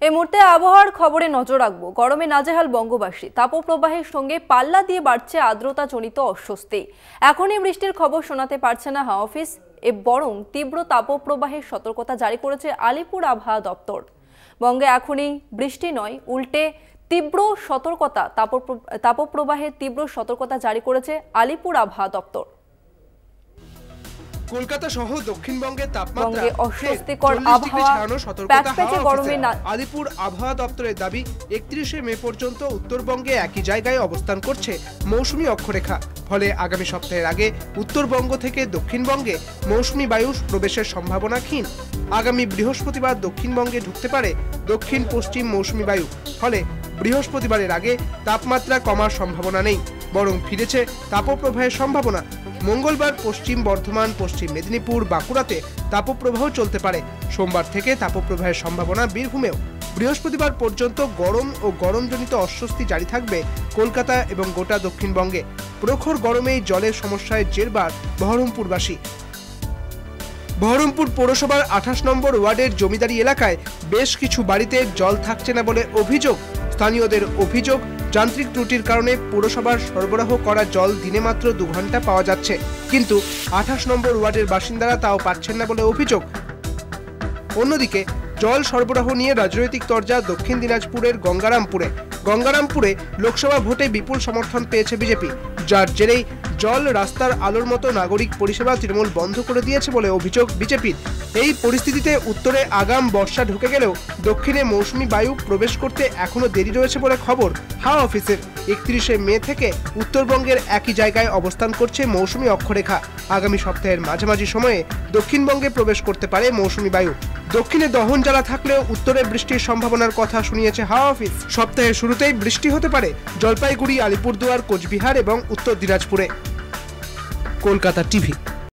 এই মুহূর্তে আবহাওয়ার খবরে নজর রাখবো। গরমে নাজেহাল বঙ্গবাসী। তাপপ্রবাহের সঙ্গে পাল্লা দিয়ে বাড়ছে আর্দ্রতাজনিত অস্বস্তি। এখনই বৃষ্টির খবর শোনাতে পারছে না হাওয়া অফিস, বরং তীব্র তাপপ্রবাহের সতর্কতা জারি করেছে আলিপুর আবহাওয়া দপ্তর। বঙ্গে এখনই বৃষ্টি নয়, উল্টে তীব্র সতর্কতা, তাপপ্রবাহের তীব্র সতর্কতা জারি করেছে আলিপুর আবহাওয়া দপ্তর। কলকাতা সহ দক্ষিণবঙ্গে তাপমাত্রা অস্বস্তিকর আবহাওয়া, গরমে আলিপুর আবহাওয়া দপ্তরের দাবি 31শে মে পর্যন্ত উত্তরবঙ্গে একই জায়গায় অবস্থান করছে মৌসুমী অক্ষরেখা। ফলে আগামী সপ্তাহের আগে উত্তরবঙ্গ থেকে দক্ষিণবঙ্গে মৌসুমী বায়ু প্রবেশের সম্ভাবনা ক্ষীণ। আগামী বৃহস্পতিবার দক্ষিণবঙ্গে ঢুকতে পারে দক্ষিণ পশ্চিম মৌসুমী বায়ু। ফলে বৃহস্পতিবারের আগে তাপমাত্রা কমার সম্ভাবনা নেই, বরং ফিরেছে তাপপ্রবাহের সম্ভাবনা। মঙ্গলবার পশ্চিম বর্ধমান, পশ্চিম মেদিনীপুর, বাঁকুড়াতে তাপপ্রবাহ চলতে পারে। সোমবার থেকে তাপপ্রবাহের সম্ভাবনা বীরভূমেও। বৃহস্পতিবার পর্যন্ত গরম ও গরমজনিত অস্বস্তি জারি থাকবে কলকাতা এবং গোটা দক্ষিণবঙ্গে। প্রখর গরমেই জলের সমস্যায় জেরবার বহরমপুরবাসী। বহরমপুর পৌরসভার 28 নম্বর ওয়ার্ডের জমিদারি এলাকায় বেশ কিছু বাড়িতে জল থাকছে না বলে অভিযোগ। স্থানীয়দের অভিযোগ, যান্ত্রিক ত্রুটির কারণে পৌরসভার সরবরাহ করা জল দিনে মাত্র 2 ঘন্টা পাওয়া যাচ্ছে, কিন্তু 28 নম্বর ওয়ার্ডের বাসিন্দারা তাও পাচ্ছেন না বলে অভিযোগ। অন্যদিকে জল সরবরাহ নিয়ে রাজনৈতিক তরজা দক্ষিণ দিনাজপুরের গঙ্গারামপুরে লোকসভা ভোটে বিপুল সমর্থন পেয়েছে বিজেপি, যার জেরেই জল, রাস্তার আলোর মতো নাগরিক পরিষেবা তৃণমূল বন্ধ করে দিয়েছে বলে অভিযোগ বিজেপির। এই পরিস্থিতিতে উত্তরে আগাম বর্ষা ঢুকে গেলেও দক্ষিণে মৌসুমী বায়ু প্রবেশ করতে এখনো দেরি রয়েছে বলে খবর হাওয়া অফিসের। 31শে মে থেকে উত্তরবঙ্গের একই জায়গায় অবস্থান করছে মৌসুমী অক্ষরেখা। আগামী সপ্তাহের মাঝামাঝি সময়ে দক্ষিণবঙ্গে প্রবেশ করতে পারে মৌসুমী বায়ু। দক্ষিণে দহন জ্বালা থাকলেও উত্তরে বৃষ্টির সম্ভাবনার কথা শুনিয়েছে হাওয়া অফিস। সপ্তাহের শুরুতেই বৃষ্টি হতে পারে জলপাইগুড়ি, আলিপুরদুয়ার, কোচবিহার এবং উত্তর দিনাজপুরে। কলকাতা টিভি।